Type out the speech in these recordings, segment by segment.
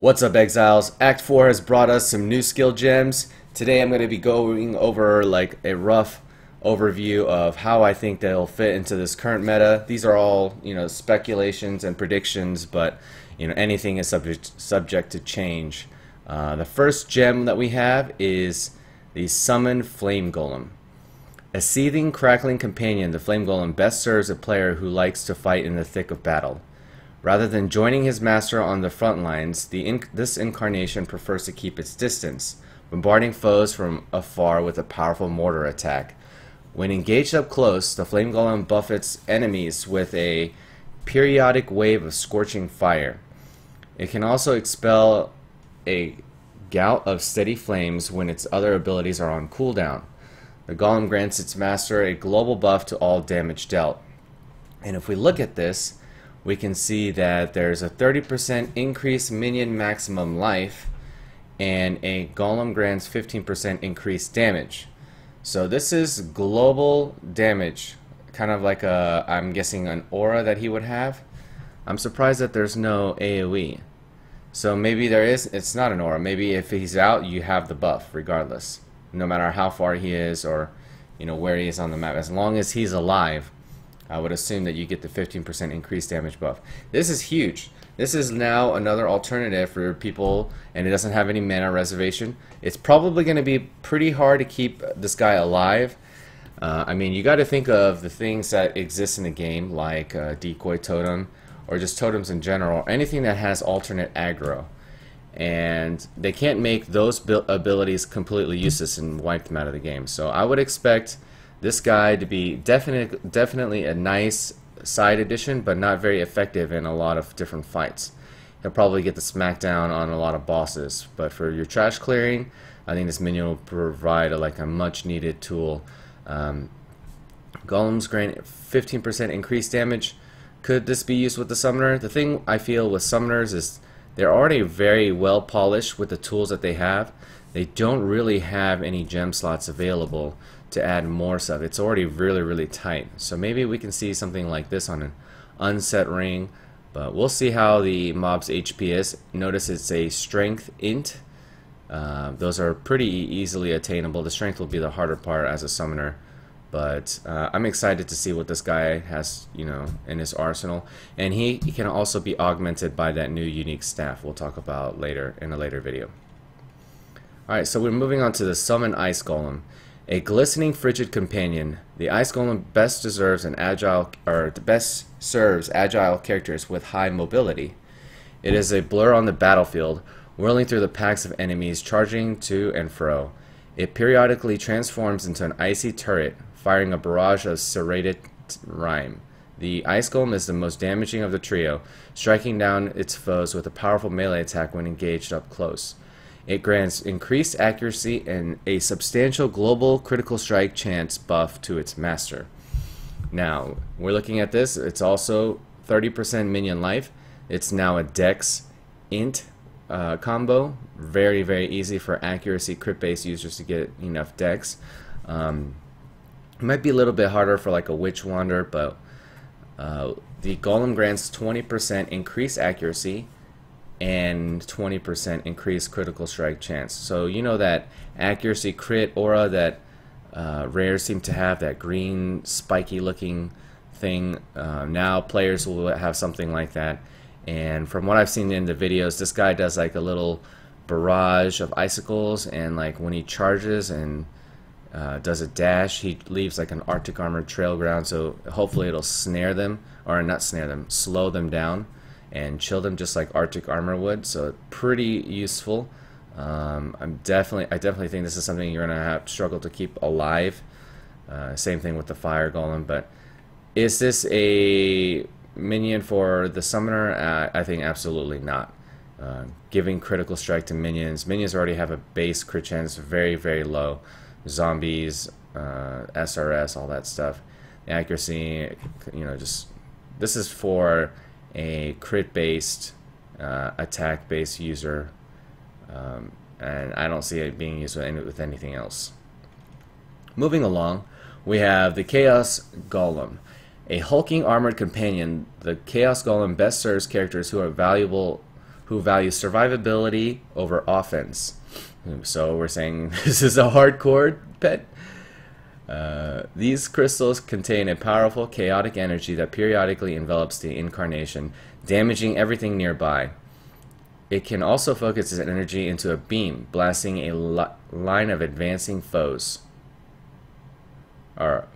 What's up, Exiles? Act 4 has brought us some new skill gems. Today I'm going to be going over like a rough overview of how I think they'll fit into this current meta. These are all, speculations and predictions, but anything is subject to change. The first gem that we have is the Summon Flame Golem. A seething, crackling companion, the Flame Golem best serves a player who likes to fight in the thick of battle. Rather than joining his master on the front lines, this incarnation prefers to keep its distance, bombarding foes from afar with a powerful mortar attack. When engaged up close, the Flame Golem buffets enemies with a periodic wave of scorching fire. It can also expel a gout of steady flames when its other abilities are on cooldown. The Golem grants its master a global buff to all damage dealt. And if we look at this, we can see that there's a 30% increased minion maximum life, and a Golem grants 15% increased damage. So this is global damage, kind of like I'm guessing an aura that he would have. I'm surprised that there's no AoE. So maybe there is, it's not an aura. Maybe if he's out, you have the buff regardless, no matter how far he is or where he is on the map. As long as he's alive, I would assume that you get the 15% increased damage buff. This is huge. This is now another alternative for people, and it doesn't have any mana reservation. It's probably going to be pretty hard to keep this guy alive. I mean, you got to think of the things that exist in the game, like decoy totem, or just totems in general, anything that has alternate aggro. And they can't make those abilities completely useless and wipe them out of the game. So I would expect this guy to be definitely a nice side addition, but not very effective in a lot of different fights. He'll probably get the smackdown on a lot of bosses, but for your trash clearing, I think this minion will provide a much needed tool. Golems grant 15% increased damage. Could this be used with the summoner? The thing I feel with summoners is they're already very well polished with the tools that they have. They don't really have any gem slots available to add more stuff. It's already really tight. So maybe we can see something like this on an unset ring, but we'll see how the mob's HP is. Notice it's a strength int. Those are pretty easily attainable. The strength will be the harder part as a summoner, but I'm excited to see what this guy has in his arsenal, and he can also be augmented by that new unique staff we'll talk about later in a later video. Alright, so we're moving on to the Summon Ice Golem. A glistening frigid companion, the Ice Golem best serves agile characters with high mobility. It is a blur on the battlefield, whirling through the packs of enemies, charging to and fro. It periodically transforms into an icy turret, firing a barrage of serrated rime. The Ice Golem is the most damaging of the trio, striking down its foes with a powerful melee attack when engaged up close. It grants increased accuracy and a substantial global critical strike chance buff to its master. Now, we're looking at this. It's also 30% minion life. It's now a dex int combo. Very easy for accuracy crit based users to get enough dex. It might be a little bit harder for like a witch wander, but the Golem grants 20% increased accuracy and 20% increased critical strike chance. So that accuracy crit aura that rares seem to have, that green spiky looking thing, now players will have something like that. And from what I've seen in the videos, this guy does like a little barrage of icicles, and like when he charges and does a dash, he leaves like an Arctic Armor trail ground, so hopefully it'll snare them, or not snare them, slow them down and chill them just like Arctic Armor would. So pretty useful. I definitely think this is something you're gonna struggle to keep alive. Same thing with the Fire Golem. But is this a minion for the summoner? I think absolutely not. Giving critical strike to minions. Minions already have a base crit chance very low. Zombies, SRS, all that stuff. The accuracy, this is for a crit-based, attack-based user, and I don't see it being used with anything else. Moving along, we have the Chaos Golem. A hulking armored companion, the Chaos Golem best serves characters who are valuable who values survivability over offense. So we're saying this is a hardcore pet. These crystals contain a powerful chaotic energy that periodically envelops the incarnation, damaging everything nearby. It can also focus its energy into a beam, blasting a line of advancing foes. Or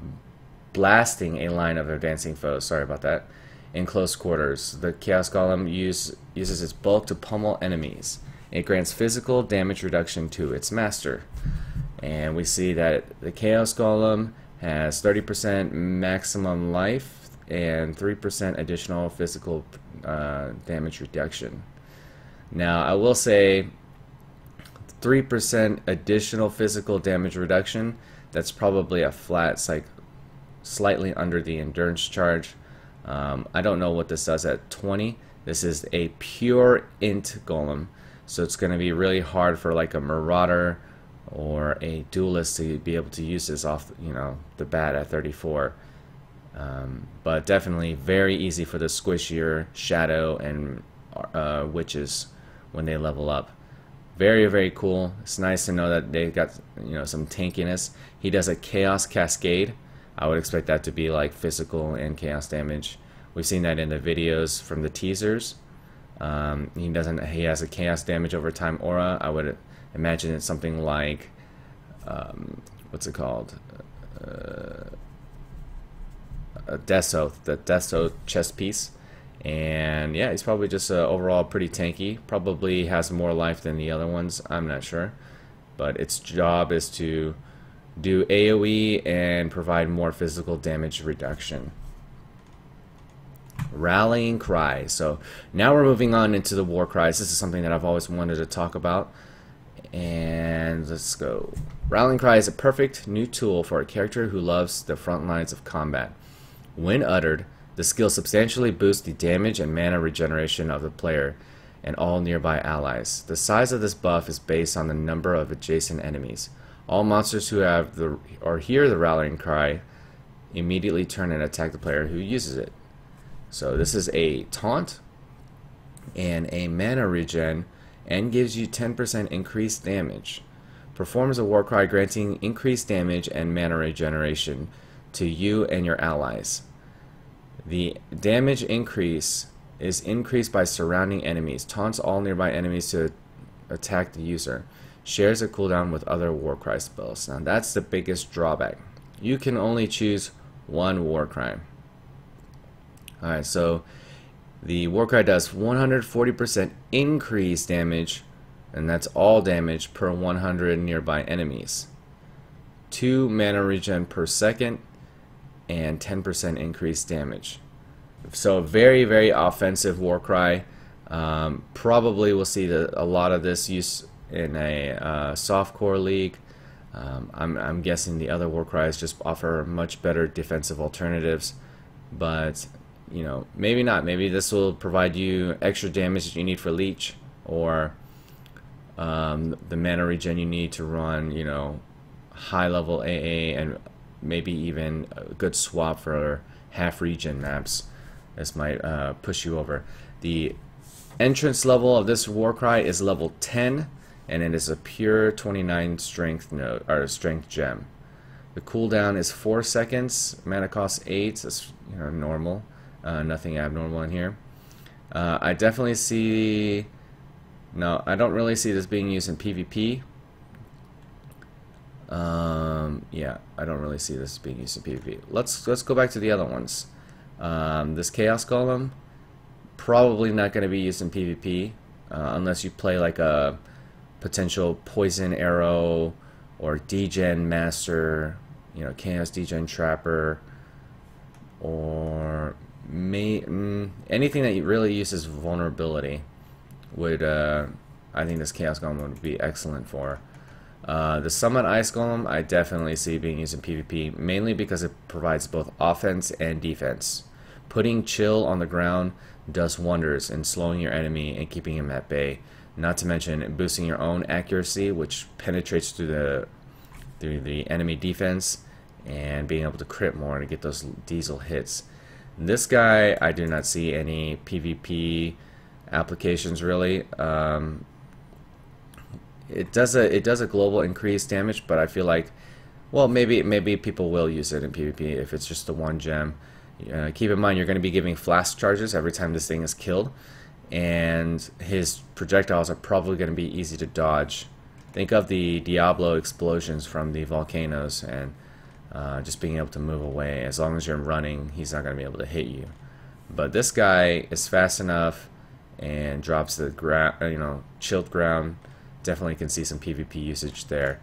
blasting a line of advancing foes, sorry about that, in close quarters. The Chaos Golem uses its bulk to pummel enemies. It grants physical damage reduction to its master. And we see that the Chaos Golem has 30% maximum life and 3% additional physical damage reduction. Now, I will say 3% additional physical damage reduction, that's probably a flat, like slightly under the endurance charge. I don't know what this does at 20. This is a pure int golem, so it's going to be really hard for like a marauder or a duelist to be able to use this off, the bat at 34. But definitely very easy for the squishier shadow and witches when they level up. Very, very cool. It's nice to know that they got some tankiness. He does a chaos cascade. I would expect that to be like physical and chaos damage. We've seen that in the videos from the teasers. He has a chaos damage over time aura. I would imagine it's something like what's it called? A Death Oath, the Death Oath chest piece. And yeah, he's probably just overall pretty tanky. Probably has more life than the other ones. I'm not sure, but its job is to do AoE and provide more physical damage reduction. Rallying Cry. So now we're moving on into the war cries. This is something that I've always wanted to talk about. And let's go. Rallying Cry is a perfect new tool for a character who loves the front lines of combat. When uttered, the skill substantially boosts the damage and mana regeneration of the player and all nearby allies. The size of this buff is based on the number of adjacent enemies. All monsters who have hear the Rallying Cry immediately turn and attack the player who uses it. So this is a taunt and a mana regen and gives you 10% increased damage. Performs a war cry granting increased damage and mana regeneration to you and your allies. The damage increase is increased by surrounding enemies. Taunts all nearby enemies to attack the user. Shares a cooldown with other Warcry spells. Now that's the biggest drawback. You can only choose one Warcry. Alright, so the Warcry does 140% increased damage, and that's all damage per 100 nearby enemies. 2 mana regen per second, and 10% increased damage. So a very, very offensive Warcry. Probably we'll see a lot of this use in a softcore league. I'm guessing the other Warcries just offer much better defensive alternatives, but maybe not. Maybe this will provide you extra damage that you need for leech, or the mana regen you need to run high level AA, and maybe even a good swap for half regen maps. This might push you over. The entrance level of this Warcry is level 10, and it is a pure 29 strength node, or strength gem. The cooldown is 4 seconds. Mana cost 8. That's normal. Nothing abnormal in here. I definitely see. No, I don't really see this being used in PvP. Yeah, I don't really see this being used in PvP. Let's go back to the other ones. This Chaos Golem, probably not going to be used in PvP unless you play like a potential Poison Arrow or Degen Master, Chaos Degen Trapper, or anything that really uses vulnerability would I think this Chaos Golem would be excellent for. The Summon Ice Golem I definitely see being used in PvP, mainly because it provides both offense and defense. Putting chill on the ground does wonders in slowing your enemy and keeping him at bay, not to mention boosting your own accuracy, which penetrates through the enemy defense, and being able to crit more to get those diesel hits. This guy, I do not see any PvP applications really. It does a global increased damage, but I feel like, well, maybe people will use it in PvP if it's just the one gem. Keep in mind you're going to be giving flash charges every time this thing is killed, and his projectiles are probably going to be easy to dodge. Think of the Diablo explosions from the volcanoes, and just being able to move away. As long as you're running, he's not going to be able to hit you. But this guy is fast enough and drops the ground, chilled ground. Definitely can see some PvP usage there.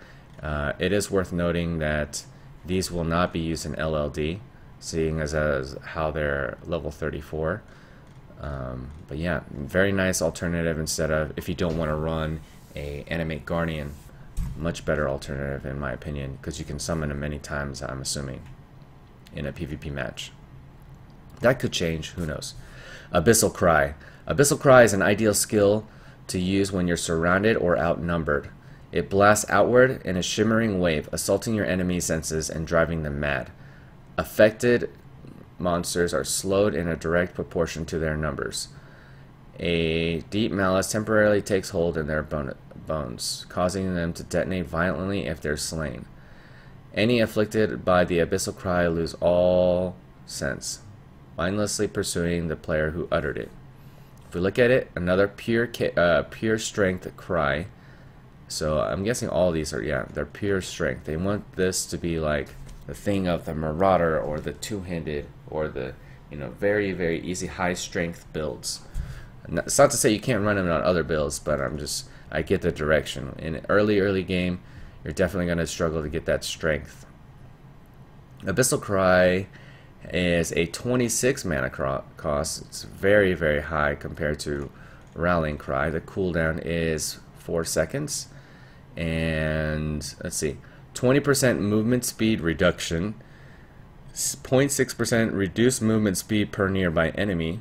It is worth noting that these will not be used in LLD, seeing as how they're level 34. But yeah, very nice alternative instead of, if you don't want to run a Animate Guardian, much better alternative in my opinion, because you can summon him many times, I'm assuming, in a PvP match. That could change, who knows. Abyssal Cry. Abyssal Cry is an ideal skill to use when you're surrounded or outnumbered. It blasts outward in a shimmering wave, assaulting your enemy's senses and driving them mad. Affected monsters are slowed in a direct proportion to their numbers. A deep malice temporarily takes hold in their bones, causing them to detonate violently if they're slain. Any afflicted by the Abyssal Cry lose all sense, mindlessly pursuing the player who uttered it. If we look at it, another pure strength cry. So I'm guessing all these are, yeah, they're pure strength. They want this to be like the thing of the Marauder or the two-handed or the, very, very easy high strength builds. It's not to say you can't run them on other builds, but I get the direction. In early game, you're definitely going to struggle to get that strength. Abyssal Cry is a 26 mana cost. It's very, very high compared to Rallying Cry. The cooldown is 4 seconds. And let's see, 20% movement speed reduction, 0.6% reduced movement speed per nearby enemy.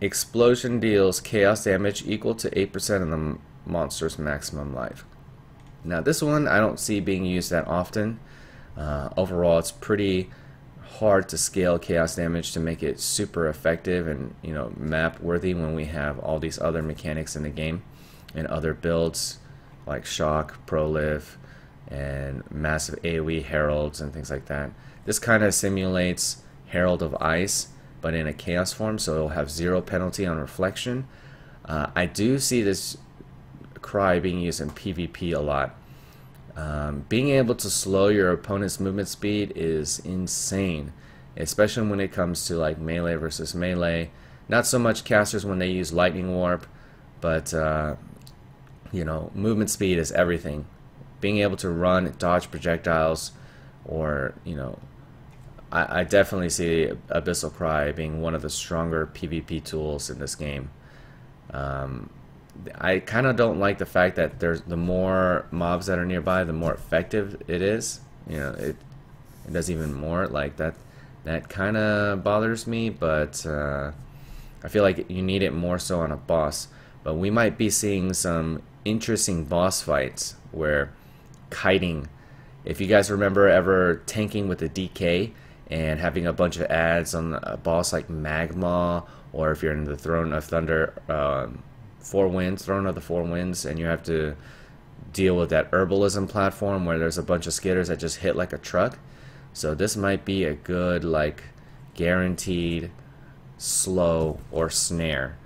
Explosion deals chaos damage equal to 8% of the monster's maximum life. Now this one I don't see being used that often. Overall, it's pretty hard to scale chaos damage to make it super effective and map worthy when we have all these other mechanics in the game and other builds like Shock, Proliv, and massive AoE heralds and things like that. This kind of simulates Herald of Ice, but in a chaos form, so it'll have 0 penalty on reflection. I do see this cry being used in PvP a lot. Being able to slow your opponent's movement speed is insane, especially when it comes to like melee versus melee. Not so much casters when they use Lightning Warp, but movement speed is everything. Being able to run, dodge projectiles, or I definitely see Abyssal Cry being one of the stronger PvP tools in this game. I kind of don't like the fact that the more mobs that are nearby, the more effective it is. It does even more like that. That kind of bothers me, but I feel like you need it more so on a boss. But we might be seeing some interesting boss fights where kiting. If you guys remember ever tanking with the DK and having a bunch of ads on a boss like Magma, or if you're in the Throne of Thunder, Throne of the Four Winds, and you have to deal with that herbalism platform where there's a bunch of skitters that just hit like a truck. So this might be a good guaranteed slow or snare.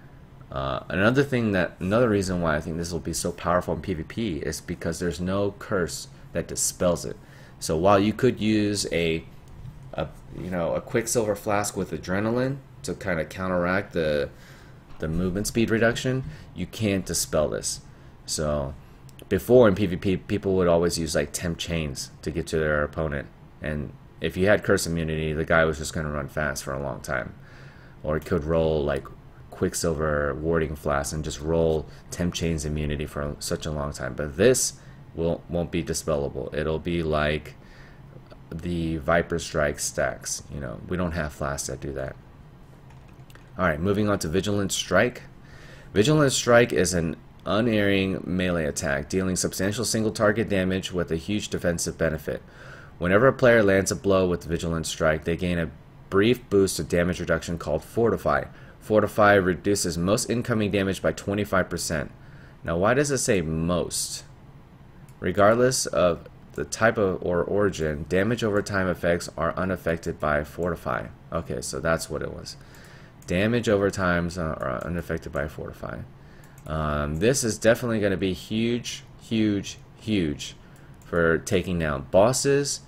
Another reason why I think this will be so powerful in PvP is because there's no curse that dispels it. So while you could use a Quicksilver Flask with adrenaline to kind of counteract the movement speed reduction, you can't dispel this. So before in PvP, people would always use Temp Chains to get to their opponent, and if you had curse immunity, the guy was just going to run fast for a long time. Or he could roll Quicksilver Warding Flask and just roll Temp Chains immunity for such a long time. But this won't be dispellable. It'll be like the Viper Strike stacks. We don't have flasks that do that. Alright, moving on to Vigilant Strike. Vigilant Strike is an unerring melee attack, dealing substantial single target damage with a huge defensive benefit. Whenever a player lands a blow with Vigilant Strike, they gain a brief boost of damage reduction called Fortify. Fortify reduces most incoming damage by 25%. Now, why does it say most? Regardless of the type of or origin, damage over time effects are unaffected by Fortify. Okay, so that's what it was. Damage over times are unaffected by Fortify. This is definitely going to be huge, huge, huge for taking down bosses,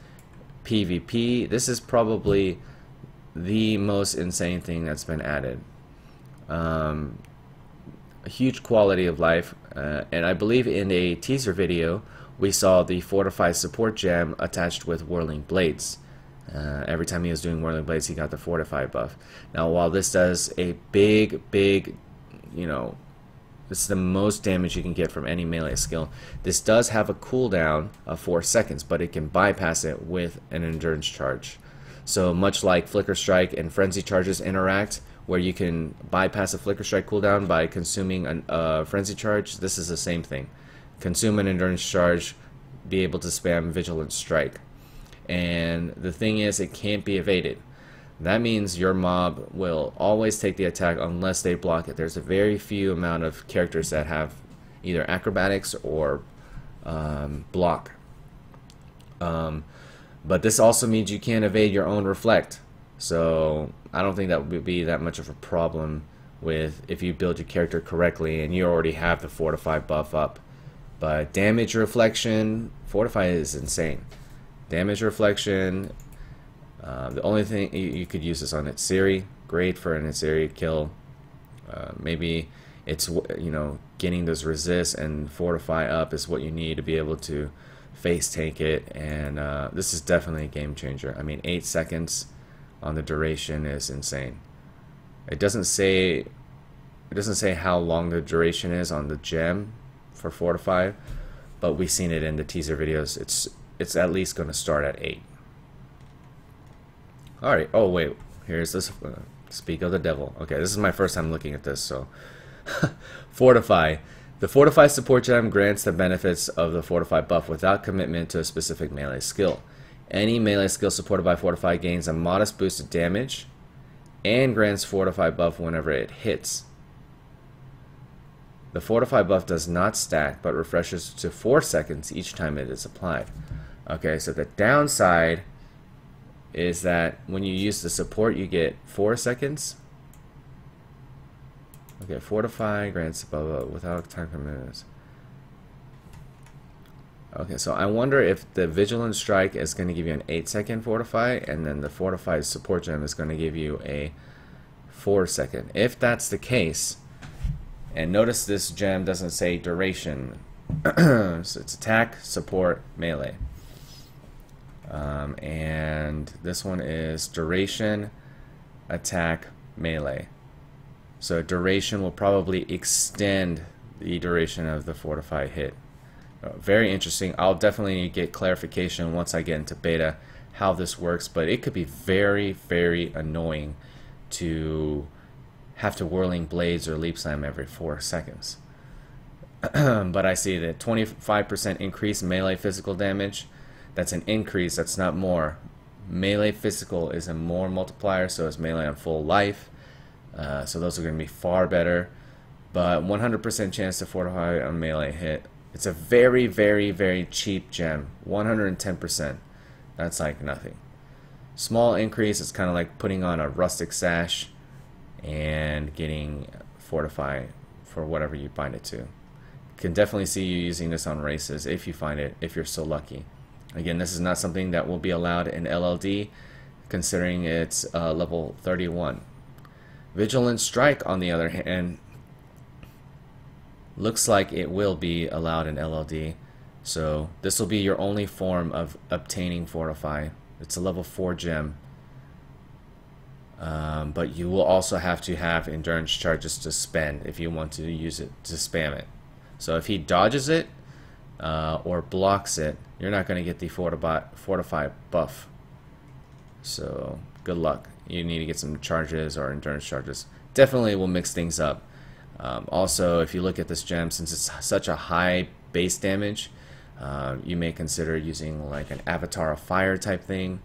PvP. This is probably the most insane thing that's been added. A huge quality of life, and I believe in a teaser video we saw the Fortified Support gem attached with Whirling Blades. Every time he was doing Whirling Blades, he got the Fortify buff. Now, while this does a big, you know, this is the most damage you can get from any melee skill, this does have a cooldown of 4 seconds, but it can bypass it with an endurance charge. So much like Flicker Strike and Frenzy charges interact, where you can bypass a Flicker Strike cooldown by consuming a Frenzy charge, this is the same thing. Consume an endurance charge, be able to spam Vigilant Strike. And the thing is, it can't be evaded. That means your mob will always take the attack unless they block it. There's a very few amount of characters that have either acrobatics or block. But this also means you can't evade your own reflect. So I don't think that would be that much of a problem with if you build your character correctly and you already have the Fortify buff up. But damage reflection, Fortify is insane. Damage reflection, the only thing you could use this on Itsiri, great for an Itsiri kill. Maybe it's, you know, getting those resist and Fortify up is what you need to be able to face tank it, and this is definitely a game changer. I mean, 8 seconds on the duration is insane. It doesn't say how long the duration is on the gem for Fortify, but we've seen it in the teaser videos. It's at least going to start at 8. Alright, oh wait, here's this, speak of the devil. Okay, this is my first time looking at this, so. Fortify. The Fortified Support gem grants the benefits of the Fortify buff without commitment to a specific melee skill. Any melee skill supported by Fortify gains a modest boost of damage and grants Fortify buff whenever it hits. The Fortify buff does not stack, but refreshes to 4 seconds each time it is applied. Okay, so the downside is that when you use the support, you get 4 seconds. Okay, Fortify grants blah, blah, blah, without time commitments. Okay, so I wonder if the Vigilant Strike is going to give you an 8-second Fortify, and then the Fortified Support gem is going to give you a 4-second. If that's the case, and notice this gem doesn't say duration, so it's attack, support, melee. And this one is duration, attack, melee. So duration will probably extend the duration of the Fortify hit. Very interesting. I'll definitely get clarification once I get into beta how this works, but it could be very, very annoying to have to Whirling Blades or Leap Slam every 4 seconds. But I see that 25% increase melee physical damage. That's an increase, that's not more. Melee physical is a more multiplier, so is melee on full life. So those are going to be far better. But 100% chance to Fortify on melee hit. It's a very, very, very cheap gem. 110%. That's like nothing. Small increase, it's kind of like putting on a rustic sash and getting Fortify for whatever you bind it to. Can definitely see you using this on races if you find it, if you're so lucky. Again, this is not something that will be allowed in LLD, considering it's level 31. Vigilant Strike, on the other hand, looks like it will be allowed in LLD. So this will be your only form of obtaining Fortify. It's a level 4 gem. But you will also have to have endurance charges to spend if you want to use it, to spam it. So if he dodges it or blocks it, you're not going to get the Fortify buff. So good luck. You need to get some charges or endurance charges. Definitely will mix things up. Also, if you look at this gem, since it's such a high base damage, you may consider using like an Avatar of Fire type thing,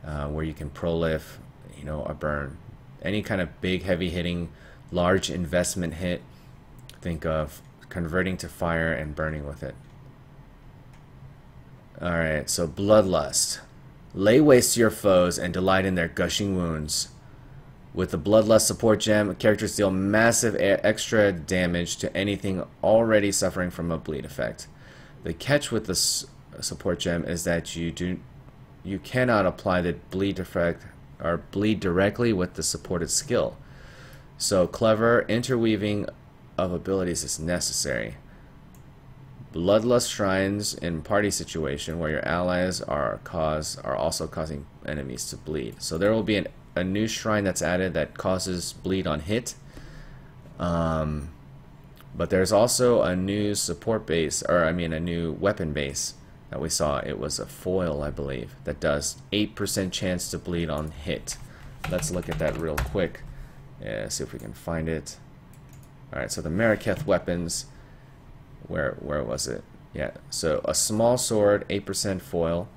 where you can prolif, you know, a burn. Any kind of big heavy hitting large investment hit. Think of converting to fire and burning with it. Alright, so Bloodlust. Lay waste to your foes and delight in their gushing wounds. With the Bloodlust Support gem, characters deal massive extra damage to anything already suffering from a bleed effect. The catch with the Support gem is that you cannot apply the bleed effect or bleed directly with the supported skill. So clever interweaving of abilities is necessary. Bloodlust shrines in party situation where your allies are also causing enemies to bleed. So there will be a new shrine that's added that causes bleed on hit. But there's also a new support base, or I mean a new weapon base that we saw. It was a foil, I believe, that does 8% chance to bleed on hit. Let's look at that real quick. Yeah, see if we can find it. Alright, so the Maraketh weapons. Where was it? Yeah, so a small sword, 8% foil.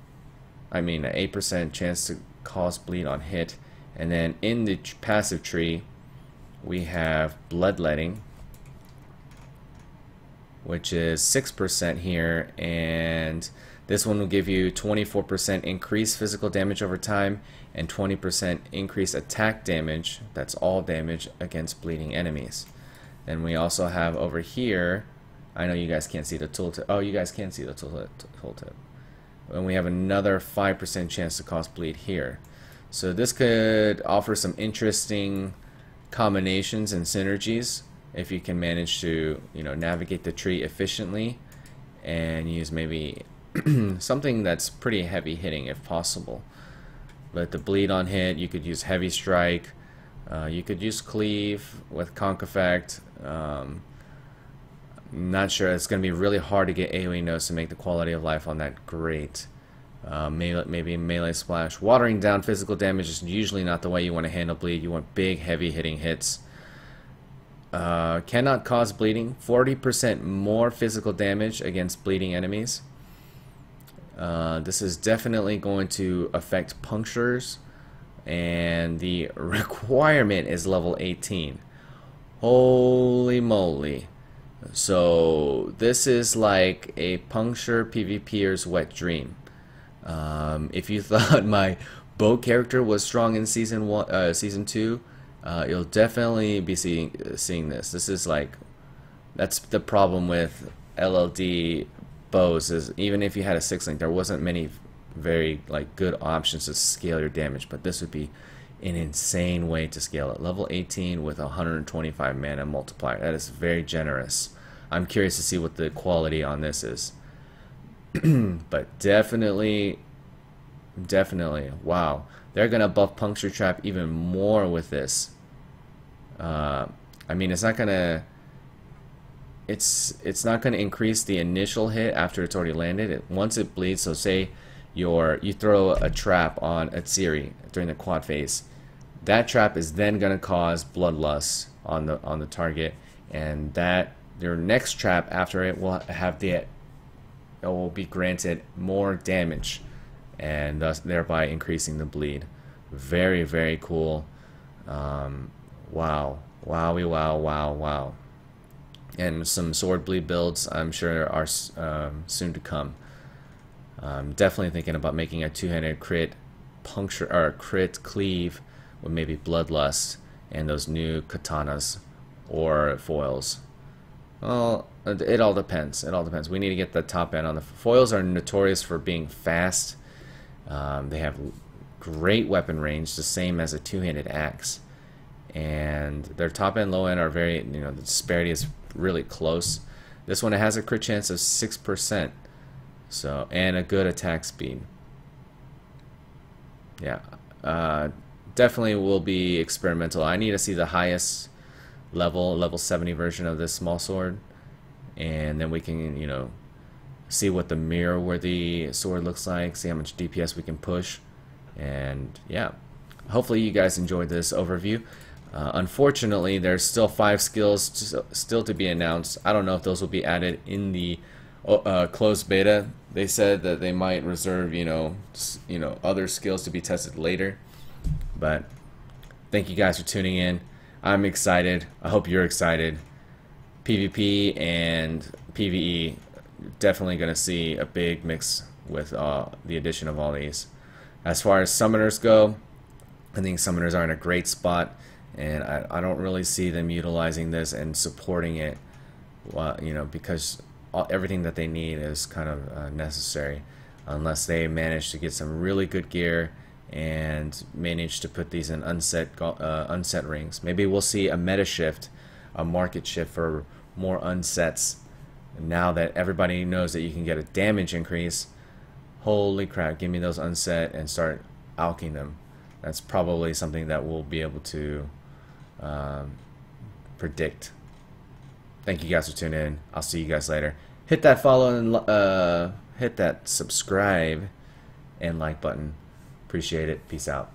I mean, an 8% chance to cause bleed on hit. And then in the passive tree, we have bloodletting, which is 6% here. And this one will give you 24% increased physical damage over time and 20% increased attack damage. That's all damage against bleeding enemies. Then we also have over here, I know you guys can't see the tooltip. Oh, you guys can see the tooltip. And we have another 5% chance to cause bleed here. So this could offer some interesting combinations and synergies if you can manage to, navigate the tree efficiently and use maybe something that's pretty heavy hitting if possible. But the bleed on hit, you could use heavy strike. You could use cleave with conk effect. Not sure. It's going to be really hard to get AoE nodes to make the quality of life on that great. Maybe melee splash. Watering down physical damage is usually not the way you want to handle bleed. You want big, heavy hitting hits. Cannot cause bleeding. 40% more physical damage against bleeding enemies. This is definitely going to affect punctures. And the requirement is level 18. Holy moly. So this is like a puncture PvPer's wet dream. If you thought my bow character was strong in season 2, you'll definitely be seeing this. This is like, that's the problem with LLD bows, is even if you had a 6-link, there wasn't many very good options to scale your damage, but this would be an insane way to scale it. Level 18 with 125 mana multiplier. That is very generous. I'm curious to see what the quality on this is. But definitely, wow. They're gonna buff Puncture Trap even more with this. I mean, it's not gonna increase the initial hit after it's already landed. Once it bleeds, so say you throw a trap on Atsiri during the quad phase, that trap is then gonna cause Bloodlust on the target, and that your next trap after it will have it will be granted more damage, and thus thereby increasing the bleed. Very, very cool. Wow, wowie, wow. And some sword bleed builds I'm sure are soon to come. I'm definitely thinking about making a two-handed crit puncture or crit cleave with maybe Bloodlust and those new katanas or foils. Well, it all depends. We need to get the top end on the foils. Are notorious for being fast. They have great weapon range, the same as a two-handed axe, and their top end, low end are very, the disparity is really close. This one, it has a crit chance of 6%, so, and a good attack speed. Yeah, definitely will be experimental. I need to see the highest level 70 version of this small sword, and then we can, see what the mirror-worthy sword looks like, see how much DPS we can push, and yeah, hopefully you guys enjoyed this overview. Unfortunately, there's still 5 skills still to be announced. I don't know if those will be added in the closed beta. They said that they might reserve, other skills to be tested later. But thank you guys for tuning in. I'm excited. I hope you're excited. PvP and PvE, definitely going to see a big mix with the addition of all these. As far as summoners go, I think summoners are in a great spot, and I don't really see them utilizing this and supporting it, you know, because everything that they need is kind of necessary, unless they manage to get some really good gear and manage to put these in unset rings. Maybe we'll see a meta shift, a market shift for more unsets. Now that everybody knows that you can get a damage increase, holy crap, give me those unset and start alking them. That's probably something that we'll be able to predict. Thank you guys for tuning in. I'll see you guys later. Hit that follow and hit that subscribe and like button. Appreciate it. Peace out.